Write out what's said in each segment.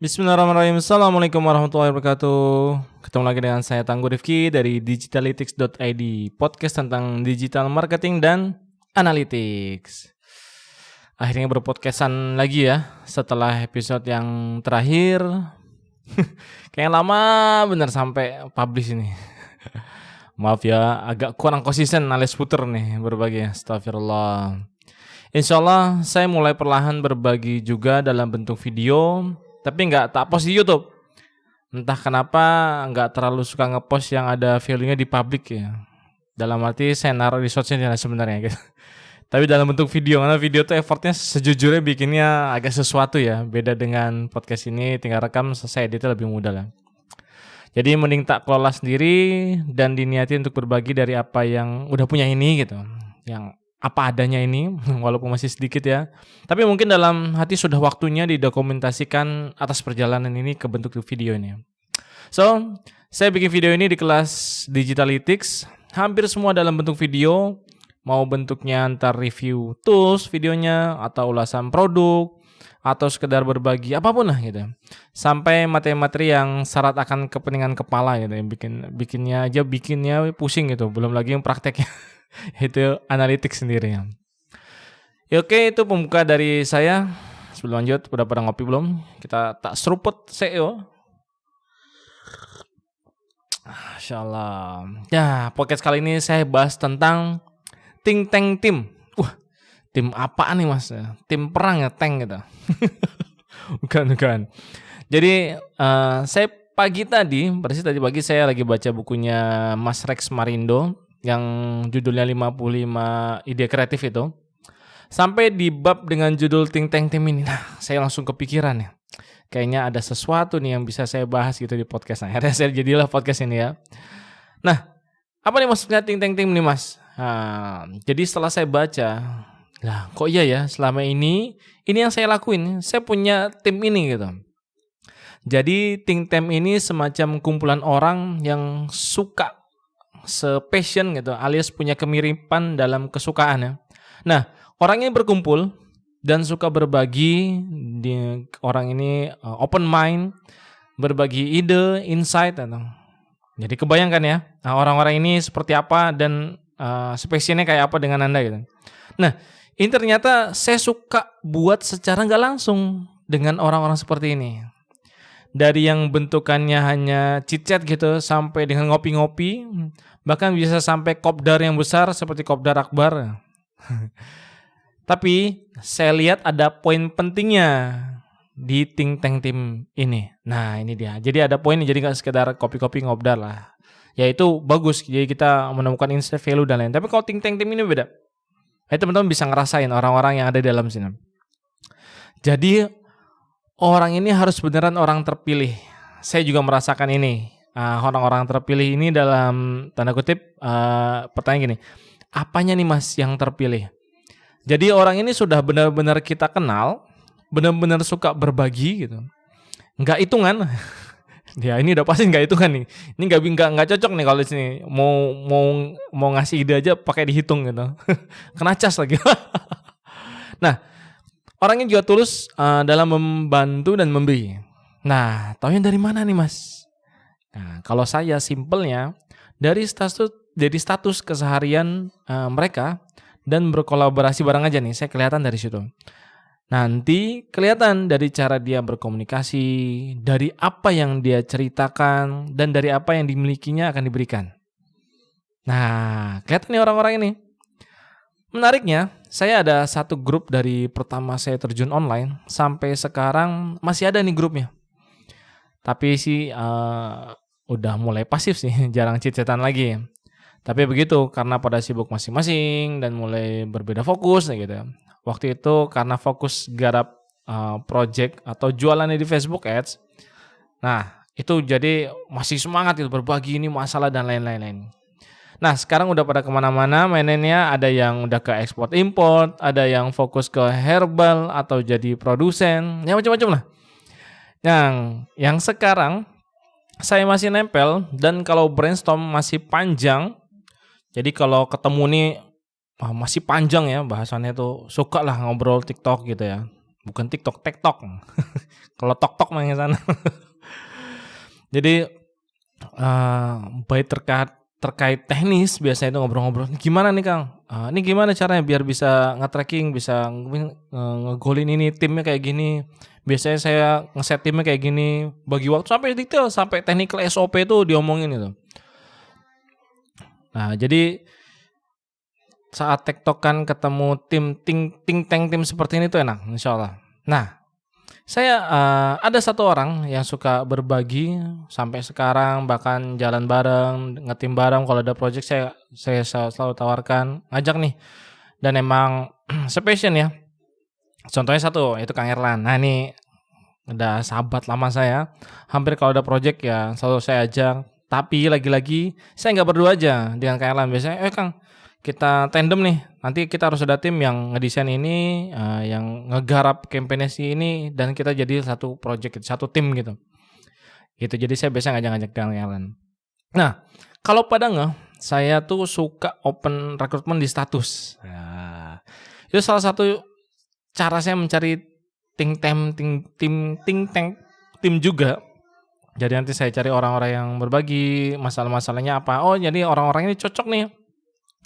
Bismillahirrahmanirrahim. Assalamualaikum warahmatullahi wabarakatuh. Ketemu lagi dengan saya Tangguh Rifki dari digitalytics.id, podcast tentang digital marketing dan analytics. Akhirnya berpodcastan lagi ya setelah episode yang terakhir. Kayaknya lama bener sampai publish ini. Maaf ya, agak kurang konsisten alias puter nih berbagi. Astagfirullah. Insyaallah saya mulai perlahan berbagi juga dalam bentuk video, tapi nggak tak post di YouTube. Entah kenapa nggak terlalu suka ngepost yang ada value-nya di publik ya. Dalam arti saya naruh resource-nya sebenarnya gitu. Tapi dalam bentuk video, karena video tuh effortnya sejujurnya bikinnya agak sesuatu ya. Beda dengan podcast ini, tinggal rekam, selesai editnya lebih mudah lah. Jadi mending tak kelola sendiri dan diniati untuk berbagi dari apa yang udah punya ini gitu. Yang apa adanya ini, walaupun masih sedikit ya. Tapi mungkin dalam hati sudah waktunya didokumentasikan atas perjalanan ini ke bentuk video ini. So, saya bikin video ini di kelas Digitalytics. Hampir semua dalam bentuk video. Mau bentuknya antar review tools videonya, atau ulasan produk, atau sekedar berbagi, apapun lah gitu. Sampai materi-materi yang syarat akan kepentingan kepala gitu. Bikinnya pusing gitu. Belum lagi yang prakteknya. Itu analitik sendiri ya. Oke, itu pembuka dari saya. Sebelum lanjut, udah pada ngopi belum? Kita tak seruput CEO. Insyaallah. Ya, podcast kali ini saya bahas tentang think tank team. Tim apaan nih mas? Tim perang ya, tank gitu. Bukan. Jadi saya pagi tadi saya lagi baca bukunya Mas Rex Marindo yang judulnya 55 ide kreatif itu. Sampai di bab dengan judul think tank team ini. Nah, saya langsung kepikiran ya. Kayaknya ada sesuatu nih yang bisa saya bahas gitu di podcast. Nah, akhirnya saya jadilah podcast ini ya. Nah, apa nih maksudnya think tank team nih mas? Nah, jadi setelah saya baca, lah kok iya ya selama ini yang saya lakuin. Saya punya tim ini gitu. Jadi think tank ini semacam kumpulan orang yang suka se-passion gitu, alias punya kemiripan dalam kesukaan ya. Nah, orang ini berkumpul dan suka berbagi. Orang ini open mind, berbagi ide, insight atau. Jadi kebayangkan ya, orang-orang ini seperti apa dan spesiesnya kayak apa dengan Anda gitu. Nah, ini ternyata saya suka buat secara nggak langsung dengan orang-orang seperti ini. Dari yang bentukannya hanya chit-chat gitu sampai dengan ngopi-ngopi, bahkan bisa sampai kopdar yang besar seperti kopdar akbar. Tapi saya lihat ada poin pentingnya di think tank team ini. Nah ini dia. Jadi ada poin, jadi gak sekedar kopi-kopi ngobdar lah. Ya itu bagus, jadi kita menemukan insight value dan lain. Tapi kalau think tank team ini beda. Teman-teman bisa ngerasain orang-orang yang ada di dalam sini. Jadi orang ini harus beneran orang terpilih. Saya juga merasakan ini. Orang-orang terpilih ini dalam tanda kutip pertanyaan gini. Apanya nih mas yang terpilih? Jadi orang ini sudah benar-benar kita kenal, benar-benar suka berbagi gitu. Nggak hitungan. Ya ini udah pasti nggak hitungan nih. Ini nggak cocok nih kalau di sini mau ngasih ide aja pakai dihitung gitu. Kena cas lagi. Nah, orangnya juga tulus dalam membantu dan memberi. Nah, taunya dari mana nih mas? Nah, kalau saya simpelnya dari status keseharian mereka dan berkolaborasi bareng aja nih, saya kelihatan dari situ. Nanti kelihatan dari cara dia berkomunikasi, dari apa yang dia ceritakan, dan dari apa yang dimilikinya akan diberikan. Nah, kelihatan nih orang-orang ini. Menariknya, saya ada satu grup dari pertama saya terjun online sampai sekarang masih ada nih grupnya. Tapi sih udah mulai pasif sih, jarang chat-chatan lagi. Tapi begitu karena pada sibuk masing-masing dan mulai berbeda fokus gitu. Waktu itu karena fokus garap project atau jualannya di Facebook Ads. Nah, itu jadi masih semangat itu berbagi ini masalah dan lain-lain. Nah, sekarang udah pada kemana-mana mainannya. Ada yang udah ke ekspor import, ada yang fokus ke herbal atau jadi produsen, ya macam-macam lah. Yang sekarang saya masih nempel dan kalau brainstorm masih panjang. Jadi kalau ketemu nih masih panjang ya bahasannya tuh, suka lah ngobrol TikTok gitu ya. bukan TikTok, TikTok. Kalau tok-tok mah yang sana. Jadi baik terkait teknis biasanya itu ngobrol-ngobrol. Gimana nih Kang? Ini gimana caranya biar bisa nge-tracking, bisa ngegolin ini timnya kayak gini. Biasanya saya ngeset timnya kayak gini, bagi waktu sampai detail, sampai technical SOP itu diomongin itu. Nah, jadi saat tektokan ketemu tim seperti ini tuh enak, insya Allah. Nah, saya ada satu orang yang suka berbagi sampai sekarang, bahkan jalan bareng, ngetim bareng. Kalau ada project saya selalu tawarkan, ngajak nih. Dan emang sepassion ya. Contohnya satu, itu Kang Erlan. Nah ini udah sahabat lama saya. Hampir kalau ada project ya selalu saya ajak. Tapi lagi-lagi saya nggak berdua aja dengan Kang Erlan. Biasanya, Kang, kita tandem nih. Nanti kita harus ada tim yang ngedesain ini, yang ngegarap campaign ini, dan kita jadi satu project, satu tim gitu. Gitu. Jadi saya biasa ngajak-ngajak Kang Erlan. Nah, kalau pada saya tuh suka open recruitment di status. Nah, itu salah satu cara saya mencari tim juga. Jadi nanti saya cari orang-orang yang berbagi masalah-masalahnya apa. Oh, jadi orang-orang ini cocok nih.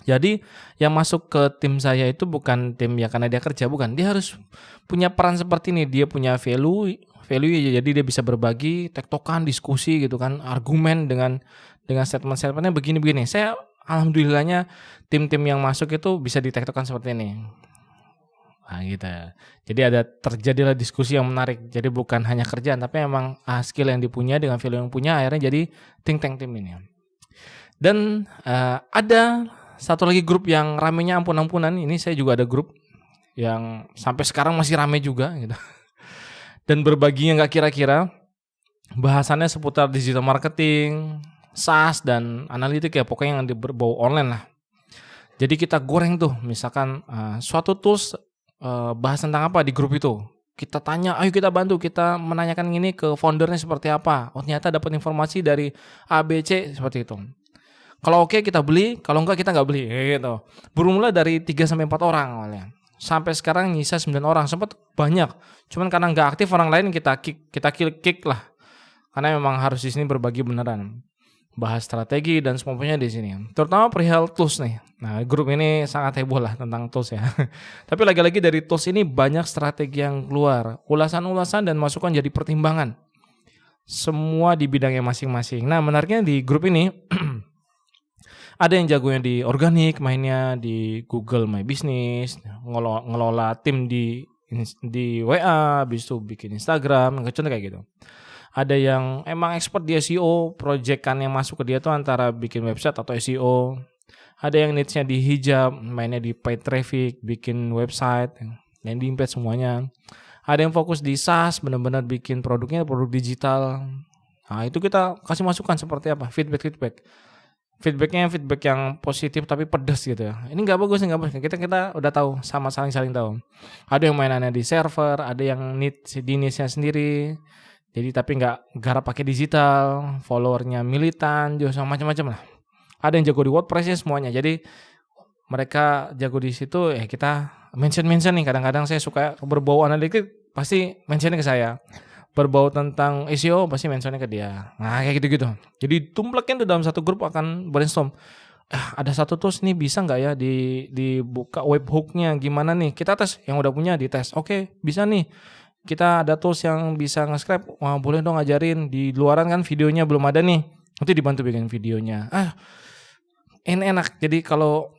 Jadi yang masuk ke tim saya itu bukan tim ya karena dia kerja, bukan. Dia harus punya peran seperti ini. Dia punya value jadi dia bisa berbagi, tektokan, diskusi gitu kan, argumen dengan statement-statementnya begini-begini. Saya alhamdulillahnya tim-tim yang masuk itu bisa ditektokan seperti ini. Nah gitu. Jadi terjadilah diskusi yang menarik. Jadi bukan hanya kerjaan, tapi memang skill yang dipunya dengan value yang punya akhirnya jadi think tank tim ini. Dan ada satu lagi grup yang ramenya ampun-ampunan. Ini saya juga ada grup yang sampai sekarang masih rame juga gitu. Dan berbaginya nggak kira-kira. Bahasannya seputar digital marketing, SaaS dan analitik ya, pokoknya yang berbau online lah. Jadi kita goreng tuh, misalkan suatu tools bahas tentang apa di grup itu. Kita tanya, ayo kita bantu, kita menanyakan ini ke foundernya seperti apa. Oh ternyata dapat informasi dari ABC seperti itu. Kalau oke kita beli, kalau enggak kita nggak beli gitu. Bermula dari 3-4 orang awalnya. Sampai sekarang nyisa 9 orang, sempat banyak. Cuman karena nggak aktif orang lain kita kick lah. Karena memang harus di sini berbagi beneran. Bahas strategi dan semuanya di sini. Terutama perihal tools nih. Nah, grup ini sangat heboh lah tentang tools ya. Tapi lagi-lagi dari tools ini banyak strategi yang keluar. Ulasan-ulasan dan masukan jadi pertimbangan. Semua di bidangnya masing-masing. Nah, menariknya di grup ini ada yang jagonya di organik, mainnya di Google My Business, ngelola tim di WA, habis itu bikin Instagram, contoh kayak gitu. Ada yang emang expert di SEO, proyekan yang masuk ke dia tuh antara bikin website atau SEO. Ada yang niche-nya di hijab, mainnya di paid traffic, bikin website, landing page semuanya. Ada yang fokus di SaaS, benar-benar bikin produknya produk digital. Nah itu kita kasih masukan seperti apa, feedbacknya feedback yang positif tapi pedas gitu ya. Ini nggak bagus, kita udah tahu, sama saling tahu. Ada yang mainannya di server, ada yang niche nya sendiri. Jadi tapi nggak garap pakai digital, followernya militan, juga macam-macam lah. Ada yang jago di WordPress-nya semuanya. Jadi mereka jago di situ ya kita mention nih. Kadang-kadang saya suka berbau analitik pasti mentionnya ke saya. Berbau tentang SEO pasti mentionnya ke dia. Nah kayak gitu-gitu. Jadi tumplekin tuh dalam satu grup akan brainstorm. Ada satu tools nih bisa nggak ya dibuka webhooknya gimana nih? Kita tes yang udah punya dites. Oke bisa nih. Kita ada tools yang bisa nge-scrap. Wah boleh dong ngajarin. Di luaran kan videonya belum ada nih. Nanti dibantu bikin videonya. Ini enak. Jadi kalau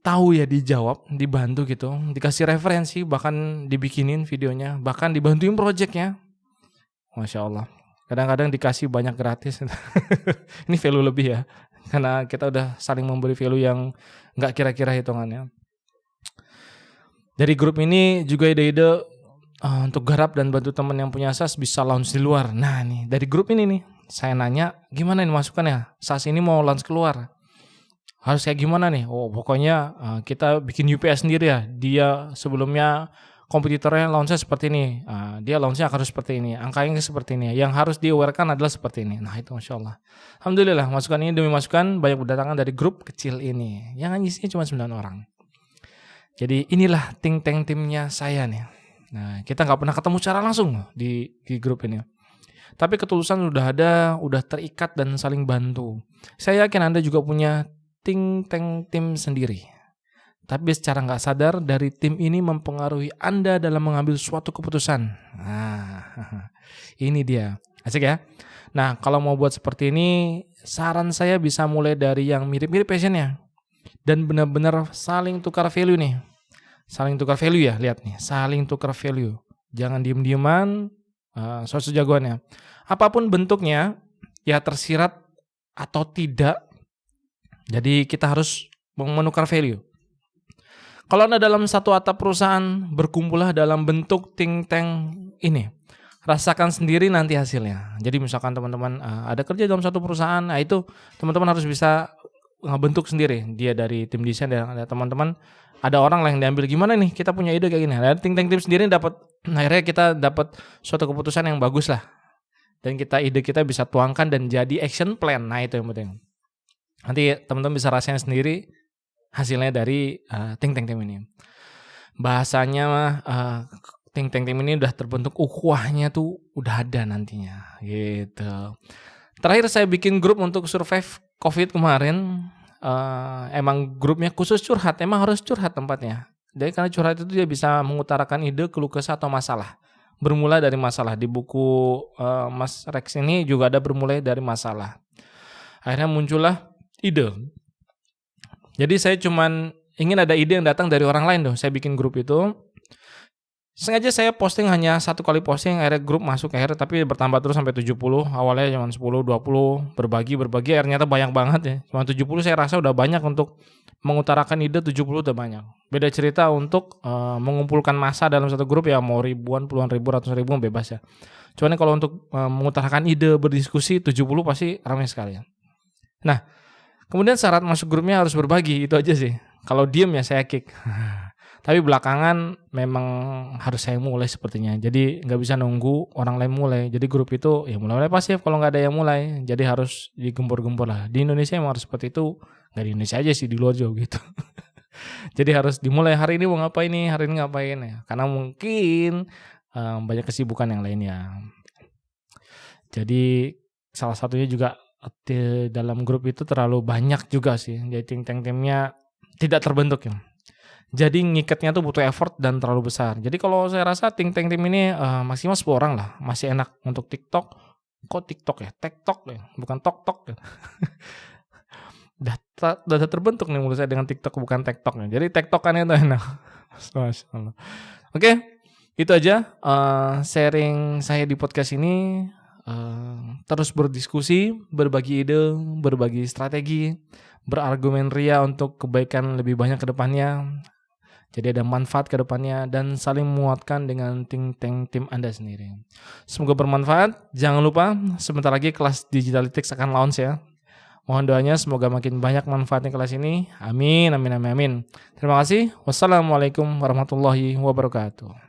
tahu ya dijawab, dibantu gitu. Dikasih referensi, bahkan dibikinin videonya. Bahkan dibantuin projectnya. Masya Allah. Kadang-kadang dikasih banyak gratis. Ini value lebih ya. Karena kita udah saling memberi value yang gak kira-kira hitungannya. Dari grup ini juga ide-ide untuk garap dan bantu teman yang punya SaaS bisa launch di luar. Nah nih dari grup ini nih saya nanya gimana ini masukannya, SaaS ini mau launch keluar harus kayak gimana nih? Oh pokoknya kita bikin UPS sendiri ya. Dia sebelumnya kompetitornya launchnya seperti ini, dia launchnya harus seperti ini, angkanya seperti ini, yang harus di-aware-kan adalah seperti ini. Nah itu Masya Allah. Alhamdulillah masukan ini demi masukan banyak berdatangan dari grup kecil ini yang isinya cuma 9 orang. Jadi inilah think tank timnya saya nih. Nah, kita nggak pernah ketemu secara langsung di grup ini. Tapi ketulusan udah ada, udah terikat dan saling bantu. Saya yakin Anda juga punya think tank tim sendiri. Tapi secara nggak sadar dari tim ini mempengaruhi Anda dalam mengambil suatu keputusan. Nah, ini dia. Asik ya? Nah, kalau mau buat seperti ini, saran saya bisa mulai dari yang mirip-mirip passionnya. Dan benar-benar saling tukar value nih. Saling tukar value ya, lihat nih. Saling tukar value. Jangan diem-dieman, suatu jagoannya. Apapun bentuknya, ya tersirat atau tidak. Jadi kita harus menukar value. Kalau Anda dalam satu atap perusahaan, berkumpullah dalam bentuk think tank ini. Rasakan sendiri nanti hasilnya. Jadi misalkan teman-teman ada kerja dalam satu perusahaan, nah itu teman-teman harus bisa ngebentuk sendiri. Dia dari tim desain dan ada teman-teman, ada orang yang diambil gimana nih, kita punya ide kayak gini. Nah, think tank tim sendiri dapat, akhirnya kita dapat suatu keputusan yang bagus lah. Dan ide kita bisa tuangkan dan jadi action plan. Nah itu yang penting. Nanti teman-teman bisa rasain sendiri hasilnya dari think tank tim ini. Bahasanya think tank tim ini udah terbentuk, ukhuwahnya tuh udah ada nantinya gitu. Terakhir saya bikin grup untuk survive COVID kemarin. Emang grupnya khusus curhat, emang harus curhat tempatnya. Jadi karena curhat itu dia bisa mengutarakan ide, keluh kesah atau masalah. Bermula dari masalah. Di buku Mas Rex ini juga ada bermulai dari masalah. Akhirnya muncullah ide. Jadi saya cuman ingin ada ide yang datang dari orang lain Saya bikin grup itu. Sengaja saya posting hanya satu kali posting, akhirnya grup masuk akhirnya, tapi bertambah terus sampai 70. Awalnya cuma 10, 20, berbagi, akhirnya banyak banget ya. Cuma 70 saya rasa udah banyak untuk mengutarakan ide, 70 udah banyak. Beda cerita untuk mengumpulkan massa dalam satu grup ya, mau ribuan, puluhan ribu, ratusan ribu bebas ya. Cuman kalau untuk mengutarakan ide, berdiskusi 70 pasti ramai sekali ya. Nah, kemudian syarat masuk grupnya harus berbagi, itu aja sih. Kalau diem ya saya kick. Tapi belakangan memang harus saya mulai sepertinya. Jadi nggak bisa nunggu orang lain mulai. Jadi grup itu ya mulai pasif kalau nggak ada yang mulai. Jadi harus digempur-gempur lah. Di Indonesia emang harus seperti itu. Nggak di Indonesia aja sih, di luar juga gitu. Jadi harus dimulai, hari ini mau ngapain nih, hari ini ngapain ya. Karena mungkin banyak kesibukan yang lainnya. Jadi salah satunya juga di dalam grup itu terlalu banyak juga sih. Jadi think tank timnya tidak terbentuk ya. Jadi ngikatnya tuh butuh effort dan terlalu besar. Jadi kalau saya rasa think tank tim ini maksimal 10 orang lah. Masih enak untuk TikTok. Kok TikTok ya? TikTok ya? Bukan tok-tok ya? Udah terbentuk nih menurut saya dengan TikTok bukan TikTok ya. Jadi TikTokannya itu enak. Oke, itu aja sharing saya di podcast ini. Terus berdiskusi, berbagi ide, berbagi strategi, berargumen ria untuk kebaikan lebih banyak ke depannya. Jadi ada manfaat ke depannya dan saling menguatkan dengan think tank tim Anda sendiri. Semoga bermanfaat. Jangan lupa sebentar lagi kelas Digitalytics akan launch ya. Mohon doanya semoga makin banyak manfaatnya kelas ini. Amin, amin, amin, amin. Terima kasih. Wassalamualaikum warahmatullahi wabarakatuh.